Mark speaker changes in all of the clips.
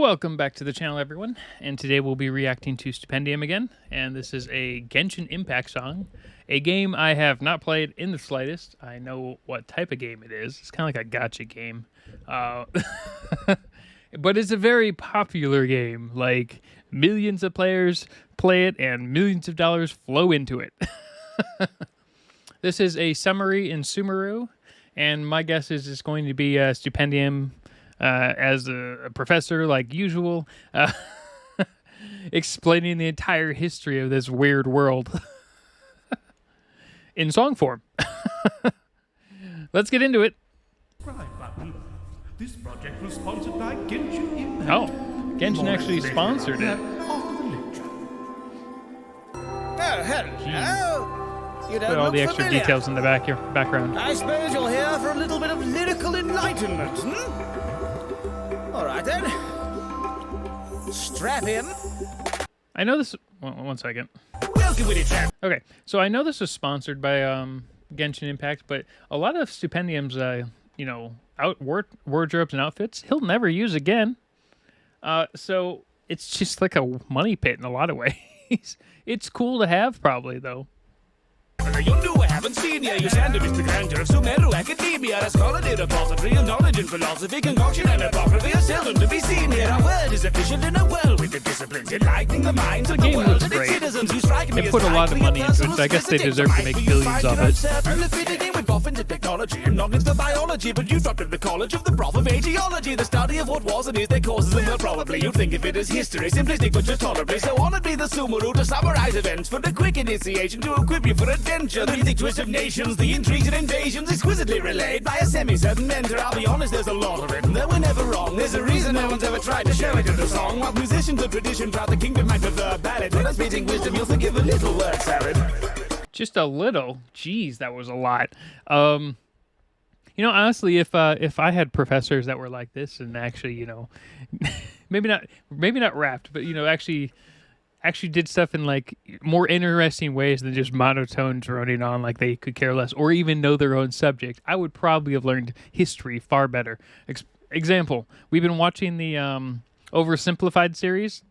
Speaker 1: Welcome back to the channel, everyone, and today we'll be reacting to Stupendium again, and this is a Genshin Impact song, a game I have not played in the slightest. I know what type of game it is. It's kind of like a gacha game, but it's a very popular game. Like, millions of players play it, and millions of dollars flow into it. This is a summary in SUMERU, and my guess is it's going to be Stupendium as a professor, like usual, explaining the entire history of this weird world in song form. Let's get into it.
Speaker 2: This project was sponsored by Genshin Impact.
Speaker 1: Oh, Genshin actually sponsored it.
Speaker 3: Oh, hello. You don't
Speaker 1: Put all
Speaker 3: look
Speaker 1: the extra
Speaker 3: familiar.
Speaker 1: details in the background.
Speaker 3: I suppose you're here for a little bit of lyrical enlightenment, hmm? All right, then. Strap in.
Speaker 1: I know this... One second.
Speaker 3: Welcome with it, chap.
Speaker 1: Okay, so I know this was sponsored by Genshin Impact, but a lot of Stupendium's, wardrobes and outfits, he'll never use again. So it's just like a money pit in a lot of ways. It's cool to have, probably, though.
Speaker 3: You knew I haven't seen you. You stand to Mr. Grandeur of SUMERU Academia, a scholarly repository of knowledge and philosophy, concoction and apocryphy are seldom to be seen here. Our word is official in a world with the disciplines, enlightening the minds of the
Speaker 1: game
Speaker 3: world
Speaker 1: looks
Speaker 3: and its
Speaker 1: great.
Speaker 3: citizens who strike me
Speaker 1: They
Speaker 3: as
Speaker 1: put a lot of
Speaker 3: likely
Speaker 1: money into
Speaker 3: person
Speaker 1: it,
Speaker 3: who
Speaker 1: so I guess they
Speaker 3: spends the
Speaker 1: deserve to
Speaker 3: day
Speaker 1: make
Speaker 3: fighting
Speaker 1: billions of it.
Speaker 3: certain fitting in with boffins and technology and knowledge the biology, but you dropped in the college of the prof of ageology, the study of what was and is their causes, and well, probably you'd think of it as history, simplistic but just tolerably. So honored be the SUMERU to summarize events for the quick initiation to equip you for adventure. The music twist of nations, the intrigues and invasions, exquisitely relayed by a semi-certain mentor. I'll be honest, there's a lot of it, and though we're never wrong, there's a reason no one's ever tried to show it in the song. While musicians of tradition throughout the kingdom might prefer ballad, when I'm speaking wisdom, you'll forgive a little word salad.
Speaker 1: Just a little. Jeez, that was a lot. Honestly, if I had professors that were like this and actually, maybe not rapped, but actually did stuff in like more interesting ways than just monotone droning on like they could care less or even know their own subject, I would probably have learned history far better. Example, we've been watching the oversimplified series,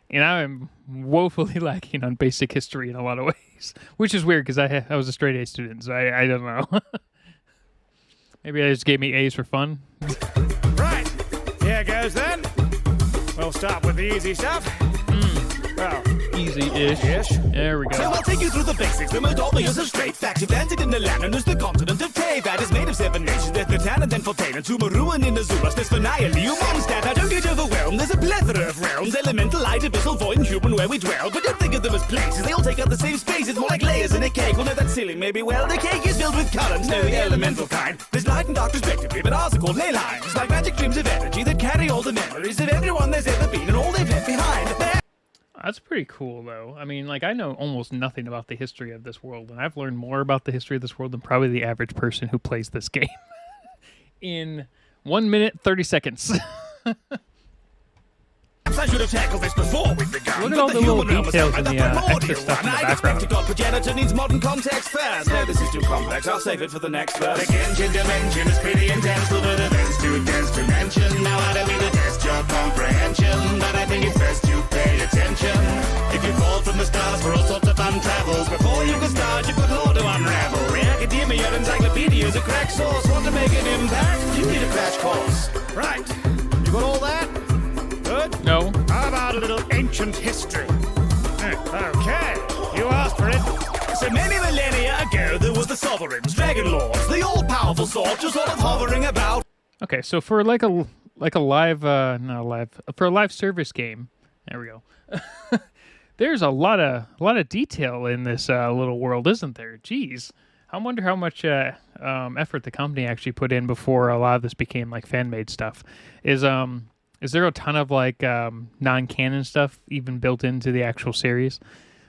Speaker 1: and I'm woefully lacking on basic history in a lot of ways, which is weird because I was a straight A student, so I don't know. Maybe they just gave me A's for fun.
Speaker 3: Right, here goes then. We'll start with the easy stuff. Well,
Speaker 1: easy-ish.
Speaker 3: ish.
Speaker 1: There we
Speaker 3: So
Speaker 1: go.
Speaker 3: I'll take you through the basics, the most obvious of straight facts. You've landed in the land and there's the continent of Teyvat is made of 7 nations. There's Natan and then Fontaine and SUMERU and Inazuras. There's Pheniali, Mondstadt. Now don't get overwhelmed, there's a plethora of realms. Elemental, light, abyssal, void, and human where we dwell. But don't think of them as places, they all take up the same space. It's more like layers in a cake. Well, no, that's silly, maybe. Well, the cake is filled with currents, no, the elemental kind. There's light and dark respectively, but ours are called ley lines. It's like magic dreams of energy that carry all the memories of everyone there's ever been and all they've left behind.
Speaker 1: That's pretty cool, though. I mean, like, I know almost nothing about the history of this world, and I've learned more about the history of this world than probably the average person who plays this game in 1 minute, 30 seconds.
Speaker 3: I should have tackled this before we begun.
Speaker 1: Look at all the little details in the extra stuff in the background.
Speaker 3: God progenitor needs modern context first. No, this is too complex. I'll save it for the next verse. The Genshin dimension is pretty intense. But events too dense to mention. Now I don't mean to test your comprehension, but I think it's best you pay attention. If you fall from the stars for all sorts of fun travels, before you can start, you've got more to unravel. The academia encyclopedia is a crack source. Want to make an impact? You need a crash course. Right. You got all that? Good?
Speaker 1: No.
Speaker 3: How about a little ancient history? Okay, you asked for it. So many millennia ago, there was the sovereigns, dragon lords, the all-powerful sort, just sort of hovering about.
Speaker 1: Okay, so for like a live, not a live, for a live service game, there we go. There's a lot of detail in this little world, isn't there? Jeez, I wonder how much effort the company actually put in before a lot of this became like fan-made stuff. Is there a ton of like non-canon stuff even built into the actual series?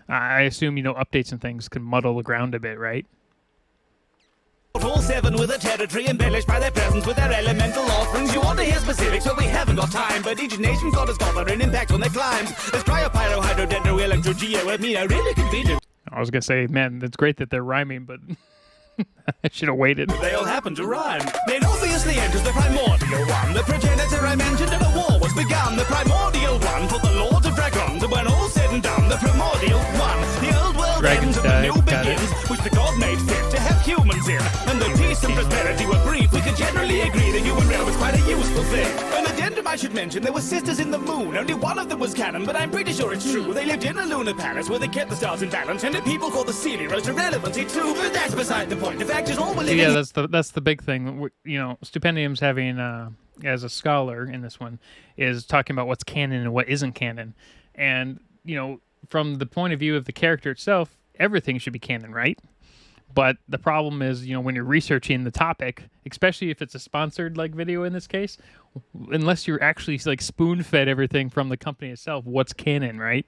Speaker 1: I assume updates and things can muddle the ground a bit, right?
Speaker 3: All 7 with a territory embellished by their presence with their elemental offerings. You want to hear specifics, well, we haven't got time. But each nation got an impact on their climbs. There's cryo, pyro, hydro, dendro, electro, geo, I really convenient.
Speaker 1: I was gonna say, man, that's great that they're rhyming, but I should have waited.
Speaker 3: They all happen to rhyme. Then obviously enters the primordial one. The progenitor I mentioned and a war was begun. The primordial one for the Lords of Dragons. And when all said and done, the primordial one. The old world
Speaker 1: Dragons
Speaker 3: ends and
Speaker 1: died.
Speaker 3: the new
Speaker 1: Got
Speaker 3: begins.
Speaker 1: it.
Speaker 3: Which the god made fit to have humans in. And the peace and prosperity were brief. We could generally agree the human realm is quite a useful thing. An addendum I should mention, there were sisters in the moon. Only one of them was canon, but I'm pretty sure it's true. They lived in a lunar palace where they kept the stars in balance. And the people called the Sealy rose to relevancy too. But that's beside the point. The fact is all we're living
Speaker 1: Yeah, that's the big thing. You know, Stupendium's having as a scholar in this one is talking about what's canon and what isn't canon, and you know, from the point of view of the character itself, everything should be canon, right? But the problem is, you know, when you're researching the topic, especially if it's a sponsored like video in this case, unless you're actually like spoon-fed everything from the company itself, what's canon, right?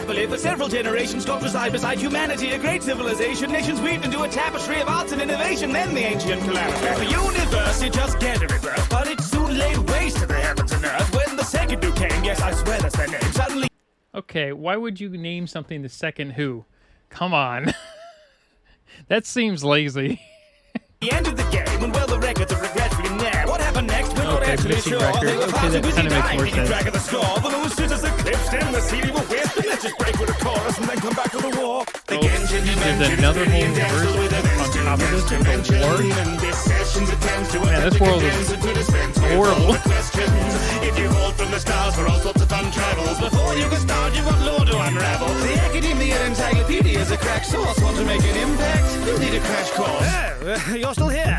Speaker 3: happily for several generations, God reside beside humanity, a great civilization. Nations weaved into a tapestry of arts and innovation. Then the ancient calamity. The universe, it just can't rebirth, but it soon laid waste to the heavens and earth. When the second who came, yes, I swear that's their name. Suddenly.
Speaker 1: Okay, why would you name something the second who? Come on. That seems lazy.
Speaker 3: The end of the game, and well, the records are regretfully there. What happened next? We're not
Speaker 1: Okay,
Speaker 3: actually
Speaker 1: missing
Speaker 3: sure.
Speaker 1: record.
Speaker 3: They were
Speaker 1: Okay,
Speaker 3: far too
Speaker 1: that
Speaker 3: busy
Speaker 1: kinda makes
Speaker 3: dying,
Speaker 1: more
Speaker 3: keeping
Speaker 1: sense.
Speaker 3: track of the score. The moon stood as eclipsed, and the city will wisp. And let's just break with a chorus and then come back to the war. The Genshin
Speaker 1: There's another whole verse on top of this with the war. Man, this world is horrible.
Speaker 3: If you hold from the stars for all sorts of fun travels, before you can start, you've got lore to unravel. The Academia Encyclopedia is a crack source. Want to make an impact? You'll need a crash course. Oh, you're still here.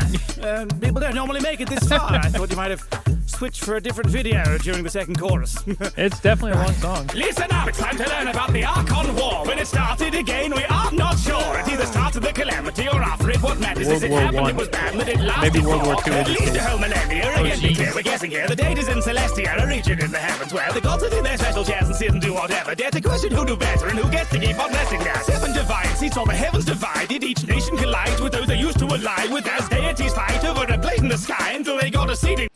Speaker 3: People don't normally make it this far. I thought you might have switched for a different video during the second chorus.
Speaker 1: It's definitely a long song.
Speaker 3: Listen up, it's time to learn about the Archon War. When it started again, we are not sure. It either started the calamity or after it. What matters is it
Speaker 1: World
Speaker 3: happened,
Speaker 1: War
Speaker 3: it was bad, but it
Speaker 1: I.
Speaker 3: lasted
Speaker 1: Maybe World
Speaker 3: for
Speaker 1: War II.
Speaker 3: at least a whole millennia. Again, be clear, we're guessing here. The date is in Celestia, a region in the heavens where the gods sit in their special chairs and sit and do whatever. Dare to question who do better and who gets to keep on blessing now. Seven divine seats, all the heavens divided. Each nation collides with those they used to align with as deities fight over a place in the sky until they got a seating.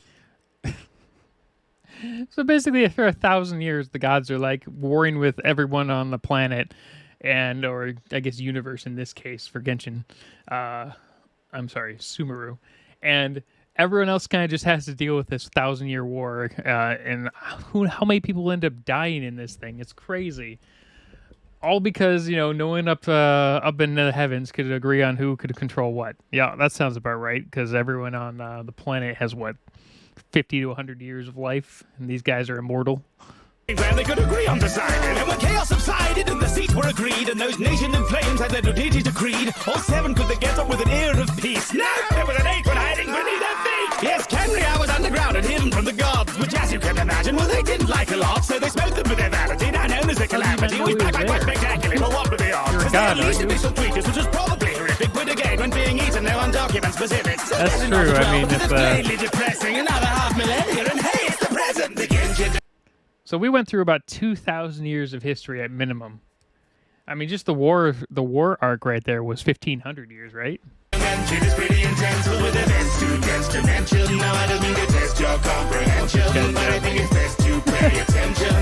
Speaker 1: So basically, for 1,000 years, the gods are like warring with everyone on the planet, and or I guess universe in this case for Genshin. I'm sorry, SUMERU, and everyone else kind of just has to deal with this 1,000-year war. And how many people end up dying in this thing? It's crazy. All because, you know, no one up in the heavens could agree on who could control what. Yeah, that sounds about right. Because everyone on the planet has what, 50 to 100 years of life, and these guys are immortal.
Speaker 3: Where they could agree on deciding, and when chaos subsided and the seats were agreed, and those nations in flames had their new deities decreed, all seven could they get up with an air of peace. No, there was an eighth one hiding beneath their feet. Yes, Kenria was underground and hidden from the gods, which, as you can imagine, well, they didn't like a lot, so they smote them with their vanity, now known as the calamity. We back quite spectacularly, but what were the odds? Because they had least abyssal creatures, which was probably horrific, but again, when being eaten, no one documents specifics. So
Speaker 1: That's true. I mean,
Speaker 3: it's plainly depressing. Another half millennia, and hey, it's the present. The Genshin.
Speaker 1: So we went through about 2,000 years of history at minimum. I mean, just the war arc right there was 1,500 years, right?
Speaker 3: It is pretty intense, but with events too dense to mention. Now I don't mean to test your comprehension, but I think it's best to pay attention.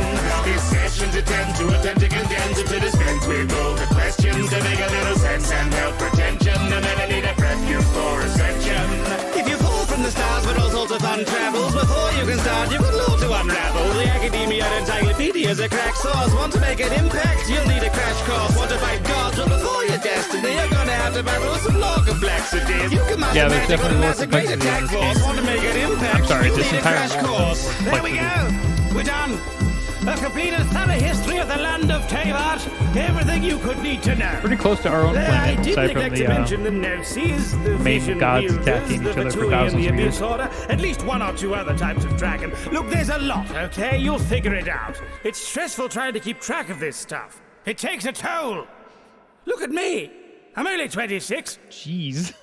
Speaker 3: These sessions attempt to condense it to dispense with all the questions to make a little sense and help retention. And then I need a prep you for ascension. If you fall from the stars with all sorts of fun travels, before you can start, you've got lore to unravel. The Academia Encyclopedia is a crack source. Want to make an impact? You'll need a crash course. Want to fight gods? Well, before your destiny, you're gonna have to battle some lore complexities. You can master
Speaker 1: Yeah, there's
Speaker 3: magic with
Speaker 1: definitely
Speaker 3: a
Speaker 1: more
Speaker 3: massive great
Speaker 1: complexity in
Speaker 3: attack
Speaker 1: this
Speaker 3: force.
Speaker 1: game.
Speaker 3: Want to make an impact?
Speaker 1: I'm sorry,
Speaker 3: You'll
Speaker 1: this
Speaker 3: need a
Speaker 1: entire
Speaker 3: crash
Speaker 1: world
Speaker 3: course.
Speaker 1: is
Speaker 3: There we go. We're done. A complete and thorough history of the land of Teyvat. Everything you could need to know.
Speaker 1: Pretty close to our own
Speaker 3: I
Speaker 1: planet,
Speaker 3: did
Speaker 1: aside from
Speaker 3: neglect to mention the Gnosis, the
Speaker 1: main
Speaker 3: vision
Speaker 1: gods
Speaker 3: wielders,
Speaker 1: attacking
Speaker 3: the
Speaker 1: each other for
Speaker 3: Vitui and
Speaker 1: thousands
Speaker 3: the
Speaker 1: of
Speaker 3: Abyss
Speaker 1: years.
Speaker 3: Order, at least one or two other types of dragon. Look, there's a lot, okay? You'll figure it out. It's stressful trying to keep track of this stuff. It takes a toll. Look at me. I'm only 26.
Speaker 1: Jeez.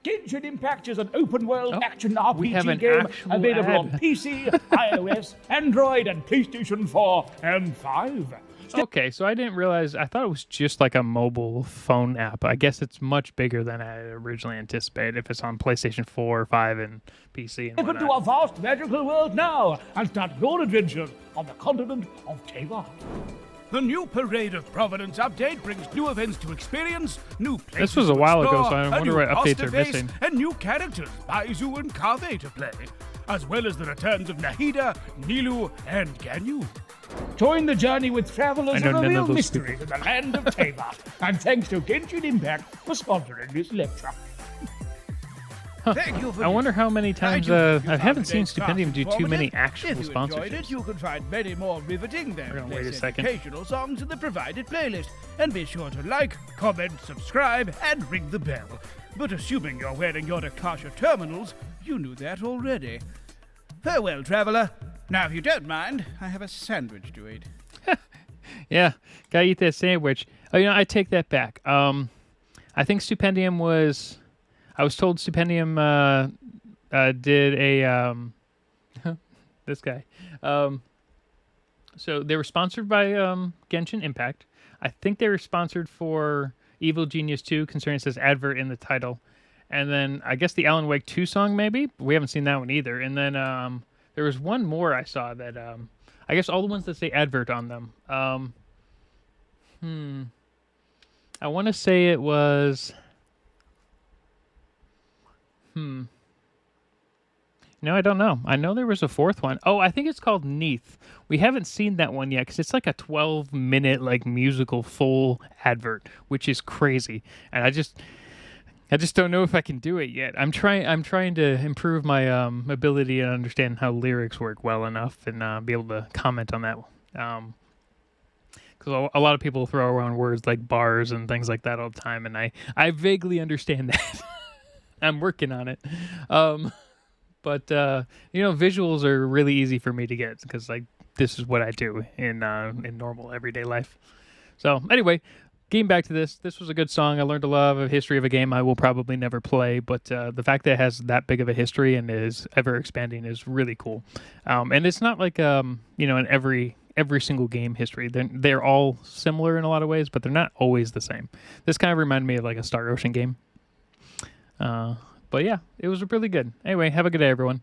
Speaker 4: Genshin Impact is an open-world action
Speaker 1: we have an
Speaker 4: RPG game
Speaker 1: actual
Speaker 4: available
Speaker 1: ad.
Speaker 4: on PC, iOS, Android, and PlayStation 4 and 5.
Speaker 1: Okay, so I didn't realize. I thought it was just like a mobile phone app. I guess it's much bigger than I originally anticipated. If it's on PlayStation 4, 5, and PC and
Speaker 4: Step into
Speaker 1: whatnot.
Speaker 4: a vast magical world now and start your adventure on the continent of Teyvat.
Speaker 2: The new Parade of Providence update brings new events to experience, new places
Speaker 1: This was a while
Speaker 2: to
Speaker 1: ago,
Speaker 2: explore,
Speaker 1: so I
Speaker 2: a
Speaker 1: wonder
Speaker 2: new
Speaker 1: what
Speaker 2: boss
Speaker 1: updates
Speaker 2: to
Speaker 1: are
Speaker 2: face,
Speaker 1: missing.
Speaker 2: and new characters, Baizu and Kave to play, as well as the returns of Nahida, Nilu, and Ganyu.
Speaker 4: Join the journey with travelers
Speaker 1: I know
Speaker 4: of a
Speaker 1: none
Speaker 4: real
Speaker 1: of those
Speaker 4: mystery in the land of Tava. And thanks to Genshin Impact for sponsoring this lecture.
Speaker 2: Thank you for
Speaker 1: I wonder how many times I haven't seen Stupendium do too many actual
Speaker 2: If you enjoyed
Speaker 1: sponsorships.
Speaker 2: it, you can find many more riveting
Speaker 1: We're
Speaker 2: than
Speaker 1: gonna wait a
Speaker 2: less
Speaker 1: second.
Speaker 2: educational songs in the provided playlist. And be sure to like, comment, subscribe, and ring the bell. But assuming you're wearing your Akasha terminals, you knew that already. Farewell, traveler. Now, if you don't mind, I have a sandwich to eat.
Speaker 1: Yeah, gotta eat that sandwich. Oh, you know, I take that back. I think Stupendium was. I was told Stupendium did a this guy. So they were sponsored by Genshin Impact. I think they were sponsored for Evil Genius 2, considering it says advert in the title. And then I guess the Alan Wake 2 song, maybe. We haven't seen that one either. And then there was one more I saw that I guess all the ones that say advert on them. I want to say it was. No, I don't know. I know there was a fourth one. Oh, I think it's called Neath. We haven't seen that one yet because it's like a 12-minute like musical full advert, which is crazy. And I just don't know if I can do it yet. I'm trying to improve my ability to understand how lyrics work well enough and be able to comment on that. Because a lot of people throw around words like bars and things like that all the time, and I vaguely understand that. I'm working on it. But visuals are really easy for me to get because like this is what I do in normal everyday life. So anyway, getting back to this was a good song. I learned a lot of a history of a game I will probably never play, but the fact that it has that big of a history and is ever expanding is really cool. And it's not like in every single game history. They're all similar in a lot of ways, but they're not always the same. This kind of reminded me of like a Star Ocean game. But yeah, it was really good. Anyway, have a good day, everyone.